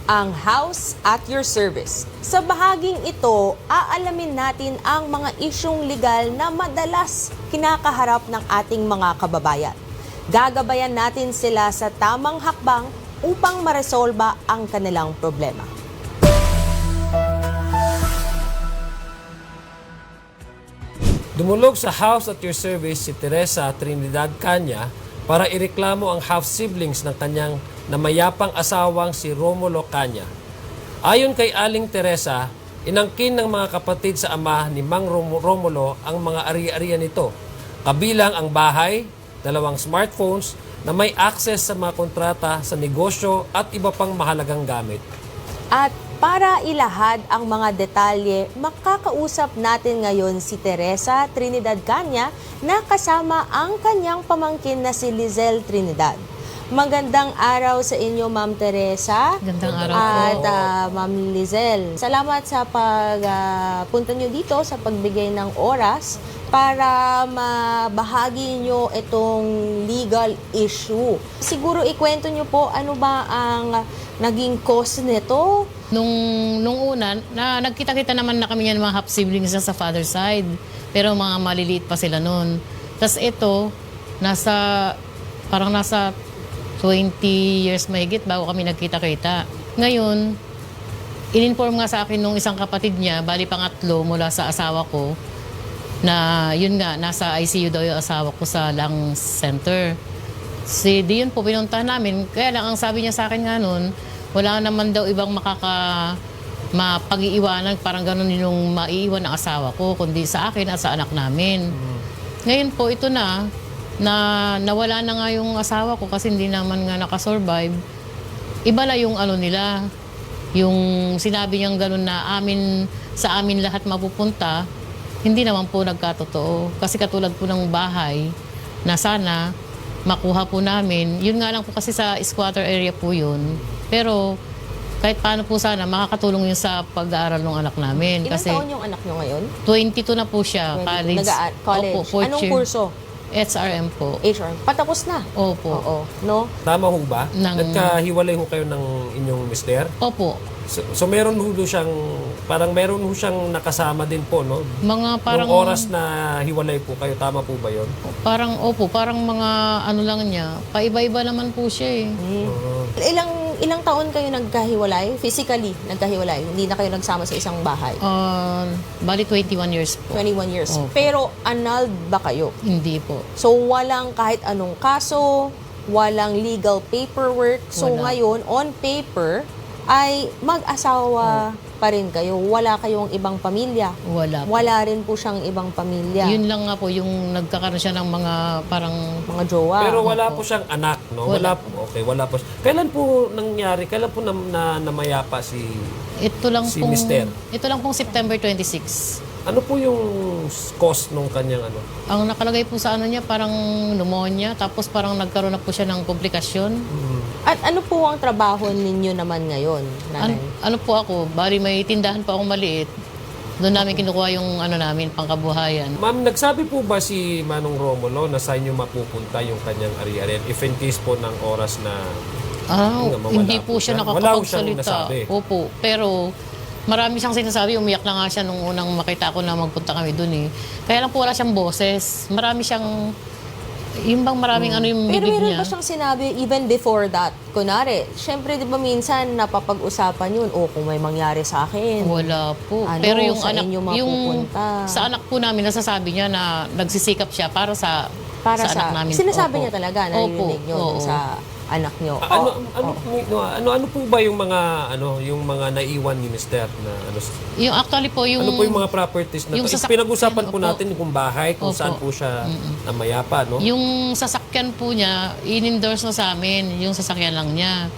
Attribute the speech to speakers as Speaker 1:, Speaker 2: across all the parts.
Speaker 1: ang House at Your Service. Sa bahaging ito, aalamin natin ang mga isyong legal na madalas kinakaharap ng ating mga kababayan. Gagabayan natin sila sa tamang hakbang upang maresolba ang kanilang problema.
Speaker 2: Dumulog sa House at Your Service si Teresa Trinidad Caña para ireklamo ang half-siblings ng kanyang namayapang asawang si Romulo Caña. Ayon kay Aling Teresa, inangkin ng mga kapatid sa ama ni Mang Romulo ang mga ari-arian nito, kabilang ang bahay, 2 smartphones na may access sa mga kontrata sa negosyo at iba pang mahalagang gamit.
Speaker 1: At para ilahad ang mga detalye, makakausap natin ngayon si Teresa Trinidad Caña na kasama ang kanyang pamangkin na si Lizelle Trinidad. Magandang araw sa inyo, Ma'am Teresa.
Speaker 3: Magandang araw
Speaker 1: At
Speaker 3: po.
Speaker 1: Ma'am Lizelle, salamat sa pagpunta nyo dito sa pagbigay ng oras para mabahagi nyo itong legal issue. Siguro ikwento nyo po ano ba ang naging cause nito?
Speaker 3: Nung una, nagkita-kita naman na kami yan mga half-siblings sa father side. Pero mga maliliit pa sila noon. Tapos ito, parang nasa 20 years mahigit bago kami nagkita-kita. Ngayon, in-inform nga sa akin nung isang kapatid niya, bali pangatlo mula sa asawa ko, na yun nga, nasa ICU daw yung asawa ko sa lung center. Di yun po, pinuntahan namin. Kaya lang, ang sabi niya sa akin nga noon, wala naman daw ibang mapag-iiwanan, parang ganun yung maiiwan ng asawa ko, kundi sa akin at sa anak namin. Ngayon po, ito nawala na nga yung asawa ko kasi hindi naman nga nakasurvive. Iba na yung ano nila, yung sinabi niyang ganun na sa amin lahat mapupunta, hindi naman po nagkatotoo. Kasi katulad po ng bahay na sana makuha po namin, yun nga lang po kasi sa squatter area po yun. Pero kahit paano po sana, makakatulong yun sa pag-aaral ng anak namin.
Speaker 1: Ilang
Speaker 3: Kasi
Speaker 1: taon yung anak nyo ngayon?
Speaker 3: 22 na po siya, college.
Speaker 1: College.
Speaker 3: Opo, fourth
Speaker 1: Anong
Speaker 3: year.
Speaker 1: kurso?
Speaker 3: SRM po.
Speaker 1: HR. Patapos na?
Speaker 3: Opo.
Speaker 1: Oo. No?
Speaker 2: Tama ho ba? Nagkahiwalay ho kayo ng inyong mister?
Speaker 3: Opo.
Speaker 2: So meron ho siyang, parang meron ho siyang nakasama din po, no?
Speaker 3: Mga parang...
Speaker 2: Nung oras na hiwalay po kayo, tama po ba yun?
Speaker 3: Parang, parang mga ano lang niya. Paiba-iba naman po siya eh.
Speaker 1: Ilang taon kayo nagkahiwalay? Physically nagkahiwalay? Hindi na kayo nagsama sa isang bahay?
Speaker 3: Bali 21 years po.
Speaker 1: 21 years.
Speaker 3: Opo.
Speaker 1: Pero annulled ba kayo?
Speaker 3: Hindi po.
Speaker 1: So walang kahit anong kaso, walang legal paperwork. So
Speaker 3: Wala.
Speaker 1: ngayon, on paper, ay mag-asawa pa rin kayo. Wala kayong ibang pamilya.
Speaker 3: Wala po.
Speaker 1: Wala rin po siyang ibang pamilya.
Speaker 3: Yun lang nga po, yung nagkakaroon siya ng mga parang...
Speaker 1: Mga jowa.
Speaker 2: Pero wala po siyang anak, no? Wala po. Okay, wala po. Kailan po nangyari? Kailan po namayapa si
Speaker 3: Ito lang
Speaker 2: Si
Speaker 3: pong,
Speaker 2: Mister.
Speaker 3: Ito lang pong September 26.
Speaker 2: ano po yung cause nung kanyang ano?
Speaker 3: Ang nakalagay po sa ano niya, parang pneumonia, tapos parang nagkaroon na po siya ng komplikasyon.
Speaker 1: At ano po ang trabaho ninyo naman ngayon, nanay?
Speaker 3: Ano po ako, bari may tindahan po akong maliit. Doon namin kinukuha yung ano namin, pangkabuhayan.
Speaker 2: Ma'am, nagsabi po ba si Manong Romulo na saan niyo mapupunta yung kanyang ari-arian if in case po ng oras na yun nga, mawala
Speaker 3: Hindi po siya
Speaker 2: Wala po siyang
Speaker 3: nakakapagsalita.
Speaker 2: nasabi.
Speaker 3: Opo, pero marami siyang sinasabi. Umiyak na nga siya nung unang makita ko na magpunta kami doon eh. Kaya lang po wala siyang boses. Marami siyang, yung bang maraming ano yung
Speaker 1: Pero
Speaker 3: bibig
Speaker 1: meron
Speaker 3: niya.
Speaker 1: ba siyang sinabi even before that? Kunwari, syempre di ba minsan napapag-usapan yun, kung may mangyari sa akin.
Speaker 3: Wala po.
Speaker 1: Ano,
Speaker 3: Pero yung
Speaker 1: sa
Speaker 3: anak,
Speaker 1: inyo
Speaker 3: yung
Speaker 1: mapupunta?
Speaker 3: sa anak po namin, nasasabi niya na nagsisikap siya para sa anak namin.
Speaker 1: Sinasabi
Speaker 3: Opo.
Speaker 1: niya talaga,
Speaker 3: Opo,
Speaker 1: narinig niyo
Speaker 3: oo.
Speaker 1: sa anak niyo.
Speaker 2: Ano po ba yung mga yung mga naiwan ni Mister na ano?
Speaker 3: Yung actually po, yung...
Speaker 2: Ano po yung mga properties na
Speaker 3: yung
Speaker 2: to?
Speaker 3: sasakyan,
Speaker 2: Pinag-usapan po
Speaker 3: opo.
Speaker 2: natin kung bahay, kung
Speaker 3: Opo.
Speaker 2: saan po siya namayapa, no?
Speaker 3: Yung sasakyan po niya, in-endorse na sa amin, yung sasakyan lang niya.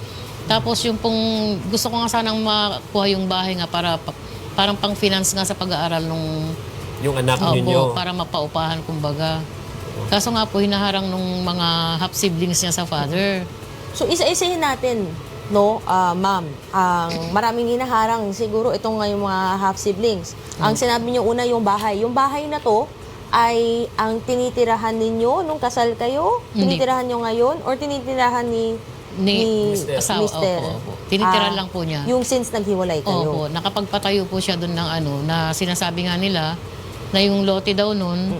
Speaker 3: Tapos yung pong, gusto ko nga sanang makuha yung bahay nga para parang pang-finance nga sa pag-aaral nung...
Speaker 2: Yung anak
Speaker 3: Opo,
Speaker 2: ninyo.
Speaker 3: para mapaupahan kumbaga. Kaso nga po, hinaharang nung mga half-siblings niya sa father.
Speaker 1: So isa-isahin natin, no, ma'am, ang maraming hinaharang siguro itong yung mga half-siblings. Ang sinabi niyo una yung bahay. Yung bahay na to ay ang tinitirahan ninyo nung kasal kayo?
Speaker 3: Hindi.
Speaker 1: Tinitirahan niyo ngayon? Or tinitirahan ni
Speaker 3: Ni
Speaker 2: Mister.
Speaker 3: asawa,
Speaker 1: Mister?
Speaker 3: opo, opo. Tinitira lang po niya.
Speaker 1: Yung since naghiwalay kayo.
Speaker 3: Opo, nakapagpatayo po siya doon ng na sinasabi nga nila na yung lote daw noon,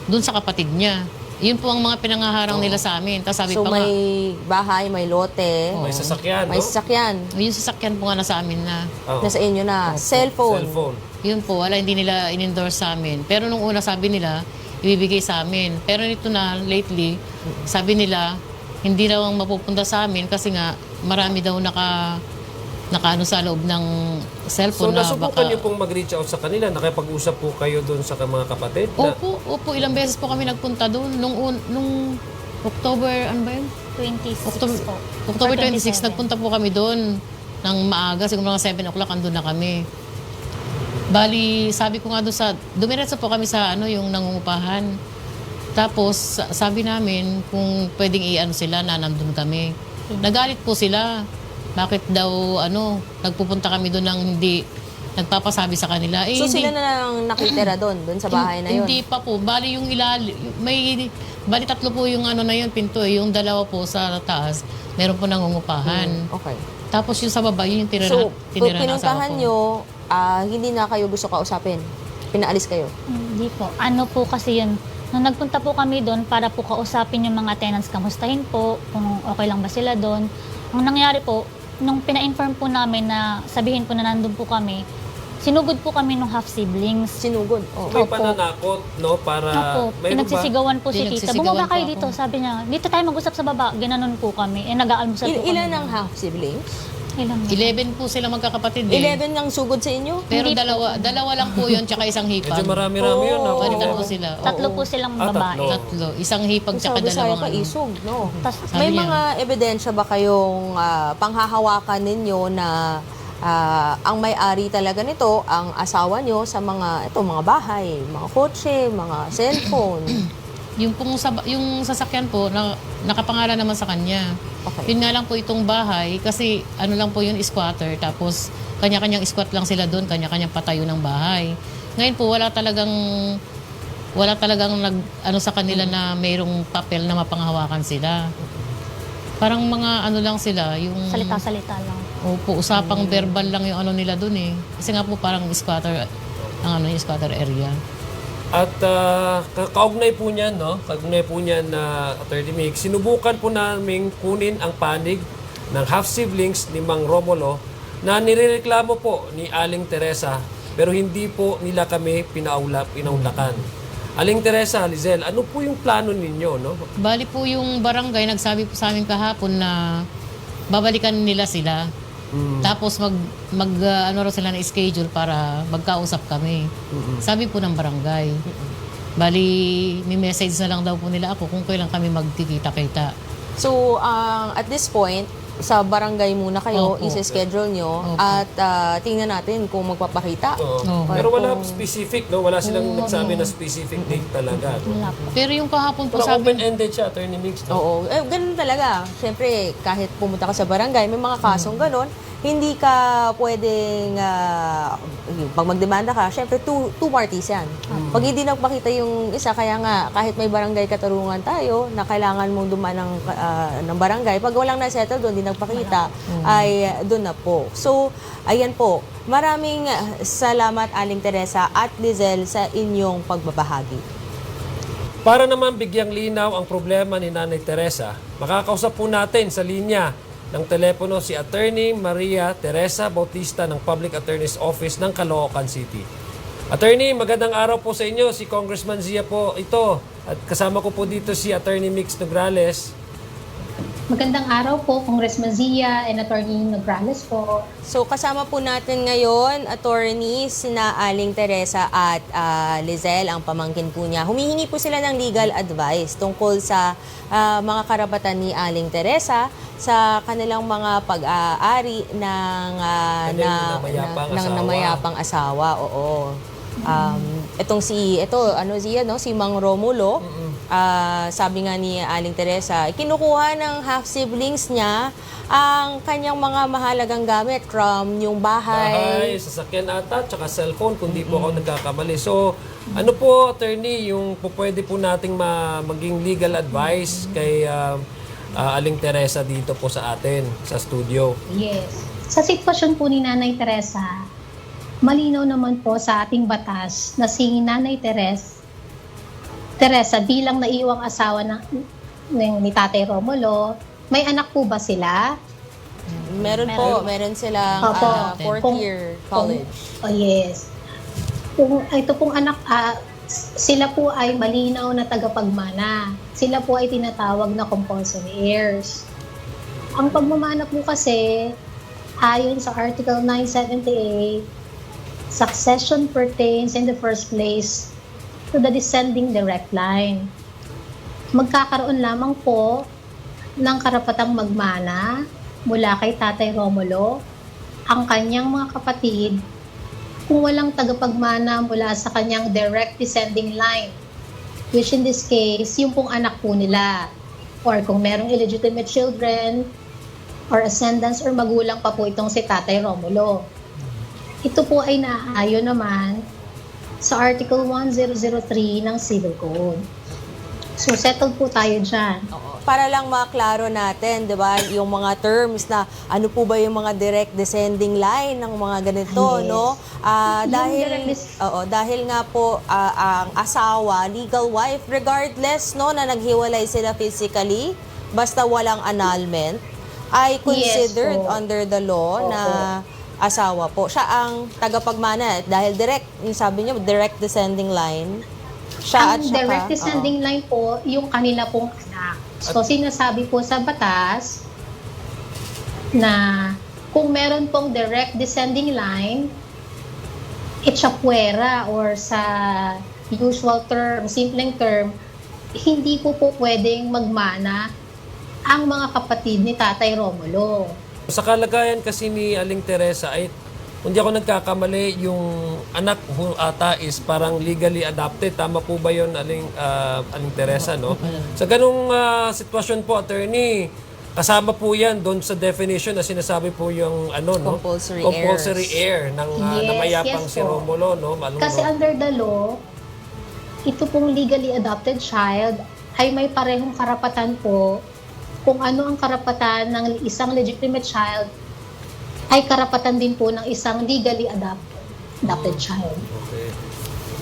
Speaker 3: doon sa kapatid niya. Yun po ang mga pinangaharang nila sa amin. Tapos sabi
Speaker 1: So
Speaker 3: pa nga,
Speaker 1: may bahay, may lote,
Speaker 2: May sasakyan,
Speaker 1: may
Speaker 2: no?
Speaker 1: sasakyan.
Speaker 3: yung sasakyan po nga na sa amin na.
Speaker 2: Oo.
Speaker 1: Nasa inyo na. Cellphone.
Speaker 2: Cellphone.
Speaker 3: Yun po, hindi nila in-endorse sa amin. Pero nung una sabi nila, ibibigay sa amin. Pero nito na, lately, sabi nila, hindi daw ang mapupunta sa amin kasi nga marami daw nakaano sa loob ng
Speaker 2: So
Speaker 3: cellphone na
Speaker 2: nasubukan
Speaker 3: baka...
Speaker 2: niyo pong mag-reach out sa kanila? Nakipag-usap po kayo doon sa mga kapatid? Na,
Speaker 3: Opo, ilang beses po kami nagpunta doon. Nung October, ano ba yun?
Speaker 4: 26
Speaker 3: October,
Speaker 4: po.
Speaker 3: October
Speaker 4: Or
Speaker 3: 26, nagpunta po kami doon ng maaga. Siguro mga 7 o'clock, andun na kami. Bali, sabi ko nga doon dumiretso po kami sa yung nangungupahan. Tapos, sabi namin kung pwedeng i-ano sila na nandun kami. Nagalit po sila. Bakit daw, nagpupunta kami doon ng hindi nagpapasabi sa kanila.
Speaker 1: So
Speaker 3: hindi,
Speaker 1: sila na lang nakitira doon sa bahay na yun?
Speaker 3: Hindi pa po. Bali yung bali tatlo po yung na yun, pinto. Yung dalawa po sa taas, meron po nangungupahan.
Speaker 1: Okay.
Speaker 3: Tapos yung sa baba, yun yung tinira
Speaker 1: So,
Speaker 3: tinira na asawa
Speaker 1: pinuntahan
Speaker 3: ko.
Speaker 1: nyo, hindi na kayo gusto kausapin? Pinaalis kayo?
Speaker 4: Hindi po. Ano po kasi yun, nung nagpunta po kami doon para po kausapin yung mga tenants, kamustahin po, kung okay lang ba sila doon. Ang nangyari po, nung pina-inform po namin na sabihin po na nandun po kami, sinugod po kami ng half-siblings.
Speaker 1: Sinugod? Oh.
Speaker 2: may
Speaker 4: Opo.
Speaker 2: pananakot, no? Para...
Speaker 4: Opo,
Speaker 2: Mayroon ba?
Speaker 4: pinagsisigawan po si tita.
Speaker 3: Pinagsisigawan
Speaker 4: Bumaba
Speaker 3: po
Speaker 4: kayo
Speaker 3: ako.
Speaker 4: dito, sabi niya. Dito tayo mag-usap sa baba. Ginanon po kami. Nag-aalmusal po kami.
Speaker 1: Ilan ang half-siblings?
Speaker 4: Ilan?
Speaker 3: 11 po sila magkakapatid eh.
Speaker 1: 11 ang sugod sa inyo?
Speaker 3: Pero
Speaker 4: Hindi
Speaker 3: dalawa lang po yun, tsaka isang hipag.
Speaker 2: Medyo marami-rami yun.
Speaker 1: Oo.
Speaker 3: Bali, tatlo sila.
Speaker 4: Tatlo po silang
Speaker 2: Ah,
Speaker 4: babae.
Speaker 2: tatlo.
Speaker 3: Tatlo. Isang hipag, tsaka
Speaker 1: Sabi sa'yo
Speaker 3: dalawang
Speaker 1: ka, isog, no?
Speaker 4: Tas,
Speaker 1: May
Speaker 3: Sabi niya.
Speaker 1: mga ebidensya ba kayong panghahawakan ninyo na ang may-ari talaga nito, ang asawa nyo sa mga bahay, mga kotse, mga cellphone?
Speaker 3: yung sasakyan po, nakapangalan naman sa kanya.
Speaker 1: Okay.
Speaker 3: Yun nga lang po itong bahay, kasi lang po yun, squatter, tapos kanya-kanyang squat lang sila doon, kanya-kanyang patayo ng bahay. Ngayon po, wala talagang sa kanila na mayroong papel na mapanghawakan sila. Parang mga lang sila, yung...
Speaker 4: salita-salita lang.
Speaker 3: Opo, usapang verbal lang yung nila doon eh. Kasi nga po parang squatter, yung squatter area.
Speaker 2: At kaugnay po niyan, no? Kaugnay po niyan na Attorney Mig, sinubukan po namin kunin ang panig ng half-siblings ni Mang Romulo na nirereklamo po ni Aling Teresa pero hindi po nila kami pinaunlakan. Aling Teresa, Lizelle, ano po yung plano ninyo, no?
Speaker 3: Bali po yung barangay, nagsabi po sa amin kahapon na babalikan nila sila. Tapos raw sila na schedule para magkausap kami. Sabi po ng barangay. Bali, may message na lang daw po nila ako kung kailan kami magkikita-kita.
Speaker 1: So, at this point, sa barangay muna kayo,
Speaker 3: Opo.
Speaker 1: isa-schedule nyo,
Speaker 3: Opo.
Speaker 1: at tingnan natin kung magpapakita.
Speaker 2: Oo.
Speaker 3: Oo.
Speaker 2: Pero wala specific, no? Wala silang nagsabi na specific date talaga, no?
Speaker 4: Wala po.
Speaker 3: Pero yung kahapon po
Speaker 2: Parang
Speaker 3: sabi,
Speaker 2: open-ended siya, Attorney Mix, no?
Speaker 1: Oo. Ganun talaga. Siyempre, kahit pumunta ka sa barangay, may mga kasong ganun, hindi ka pwedeng, pag magdemanda ka, siyempre two parties yan. Pag hindi nagpakita yung isa, kaya nga, kahit may barangay katarungan tayo, na kailangan mong dumaan ng barangay, pag walang nasettle doon, hindi nagpakita, ay doon na po. So, ayan po. Maraming salamat, Aling Teresa at Lizelle, sa inyong pagbabahagi.
Speaker 2: Para naman bigyang linaw ang problema ni Nanay Teresa, makakausap po natin sa linya ng telepono si Attorney Maria Teresa Bautista ng Public Attorney's Office ng Caloocan City. Attorney, magandang araw po sa inyo. Si Congressman Zia po ito. At kasama ko po dito si Attorney Mix Nograles.
Speaker 5: Magandang araw po, Congressman Zia and Attorney Nograles po.
Speaker 1: So kasama po natin ngayon, attorneys na Aling Teresa at Lizelle, ang pamangkin po niya. Humihingi po sila ng legal advice tungkol sa mga karapatan ni Aling Teresa sa kanilang mga pag-aari ng namayapang asawa. Oo. Si Mang Romulo, sabi nga ni Aling Teresa, kinukuha ng half-siblings niya ang kanyang mga mahalagang gamit from yung bahay.
Speaker 2: Sasakyan ata, tsaka cellphone, kung di po ako nagkakamali. So, ano po, Attorney, yung pwede po nating maging legal advice kay Aling Teresa dito po sa atin, sa studio?
Speaker 5: Yes. Sa sitwasyon po ni Nanay Teresa, malinaw naman po sa ating batas na si Nanay Teresa bilang naiwang asawa ni Tatay Romulo, may anak po ba sila?
Speaker 1: Meron po, meron silang
Speaker 5: Opo.
Speaker 1: fourth
Speaker 5: Kung-
Speaker 1: year college.
Speaker 5: Oh yes. Kung ito pong anak, sila po ay malinaw na tagapagmana. Sila po ay tinatawag na compulsory heirs. Ang pagmamana po kasi, ayon sa Article 978, succession pertains in the first place to the descending direct line. Magkakaroon lamang po ng karapatang magmana mula kay Tatay Romulo ang kanyang mga kapatid kung walang tagapagmana mula sa kanyang direct descending line, which in this case, yung pong anak po nila, or kung merong illegitimate children or ascendants or magulang pa po itong si Tatay Romulo. Ito po ay naaayon naman sa Article 1003 ng Civil Code. So, settled po tayo dyan.
Speaker 1: Para lang maklaro natin, 'di ba, yung mga terms na ano po ba yung mga direct descending line ng mga ganito,
Speaker 5: Yes.
Speaker 1: no?
Speaker 5: Yung
Speaker 1: Dahil nga po ang asawa, legal wife, regardless no na naghiwalay sila physically, basta walang annulment, ay considered
Speaker 5: po.
Speaker 1: under the law
Speaker 5: Opo.
Speaker 1: na asawa po. Siya ang tagapagmana dahil direct, yung sabi niyo, direct descending line. Siya
Speaker 5: Ang
Speaker 1: at saka,
Speaker 5: direct descending line po, yung kanila pong anak. So, sinasabi po sa batas na kung meron pong direct descending line, itsapuera or sa usual term, simpleng term, hindi po pwedeng magmana ang mga kapatid ni Tatay Romulo.
Speaker 2: Sa kalagayan kasi ni Aling Teresa ay kung di ako nagkakamali, yung anak ho ata is parang legally adopted. Tama po ba yun, Aling Teresa, no? Sa ganung sitwasyon po, attorney, kasama po yan doon sa definition na sinasabi po yung ano, no?
Speaker 1: Compulsory
Speaker 2: heir ng namayapang si
Speaker 5: po.
Speaker 2: Romulo, no?
Speaker 5: Kasi under the law, ito pong legally adopted child ay may parehong karapatan po kung ano ang karapatan ng isang legitimate child ay karapatan din po ng isang legally adopted child.
Speaker 2: Okay.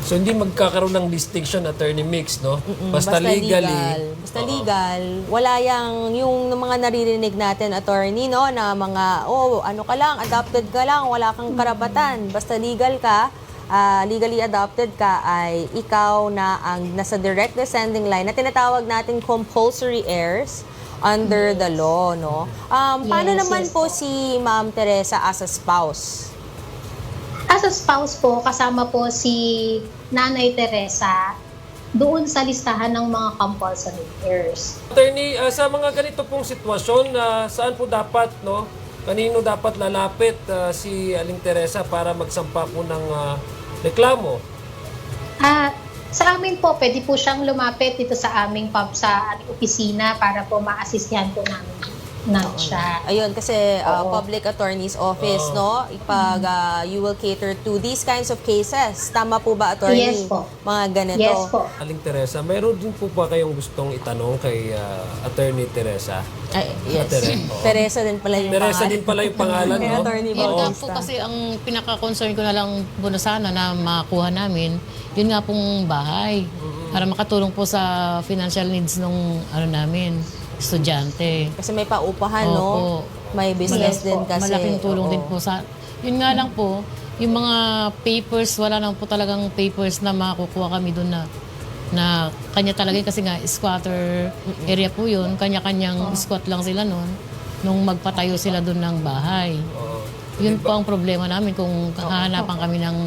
Speaker 2: So hindi magkakaroon ng distinction, attorney mix, no? Basta legally.
Speaker 1: Basta legal. Wala yung mga naririnig natin, attorney, no, na mga, ano ka lang, adopted ka lang, wala kang karapatan. Basta legal ka, legally adopted ka, ay ikaw na ang nasa direct descending line na tinatawag natin compulsory heirs under the law, no? Paano naman
Speaker 5: yes
Speaker 1: po si Ma'am Teresa as a spouse?
Speaker 5: As a spouse po, kasama po si Nanay Teresa doon sa listahan ng mga compulsory heirs.
Speaker 2: Attorney, sa mga ganito pong sitwasyon, saan po dapat, no? Kanino dapat lalapit si Aling Teresa para magsampa po ng reklamo?
Speaker 5: Sa amin po, pwede po siyang lumapit dito sa aming opisina para po ma-assistyan po namin siya.
Speaker 1: Ayun, kasi public attorney's office, no? Pag you will cater to these kinds of cases. Tama po ba, attorney?
Speaker 5: Yes po.
Speaker 1: Mga ganito.
Speaker 5: Yes po.
Speaker 2: Aling Teresa, mayroon din po ba kayong gustong itanong kay Attorney Teresa?
Speaker 1: Ay, yes.
Speaker 2: Oo.
Speaker 1: Teresa din pala yung
Speaker 2: Teresa
Speaker 1: pangalan.
Speaker 2: din pala yung pangalan,
Speaker 1: Kay
Speaker 2: no?
Speaker 1: Attorney
Speaker 3: Yun nga
Speaker 1: Bautista.
Speaker 3: po kasi ang pinaka-concern ko na lang po na sana na makuha namin, yun nga pong bahay. Para makatulong po sa financial needs ng namin, estudyante.
Speaker 1: Kasi may paupahan, no?
Speaker 3: Opo.
Speaker 1: May business din kasi.
Speaker 3: Malaking tulong
Speaker 1: Oo.
Speaker 3: din po sa... Yun nga lang po, yung mga papers, wala lang po talagang papers na makukuha kami doon na kanya talaga kasi nga squatter area po yun. Kanya-kanyang squat lang sila noon nung magpatayo sila doon ng bahay. Yun po ang problema namin kung hahanapan kami ng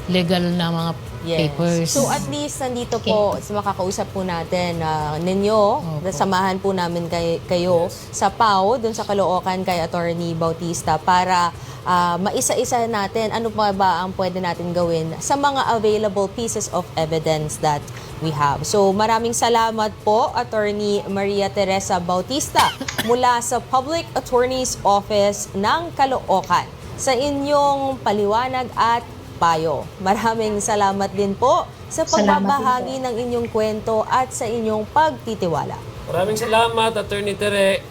Speaker 3: legal na mga papers.
Speaker 1: So at least nandito po, makakausap po natin ninyo, samahan po namin kayo sa PAO, dun sa Caloocan kay Attorney Bautista para maisa-isa natin ano pa ba ang pwede natin gawin sa mga available pieces of evidence that we have. So maraming salamat po, Attorney Maria Teresa Bautista mula sa Public Attorney's Office ng Caloocan sa inyong paliwanag at payo. Maraming salamat din po sa pagbabahagi ng inyong kwento at sa inyong pagtitiwala.
Speaker 2: Maraming salamat, Attorney Tere.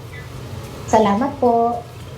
Speaker 5: Salamat po.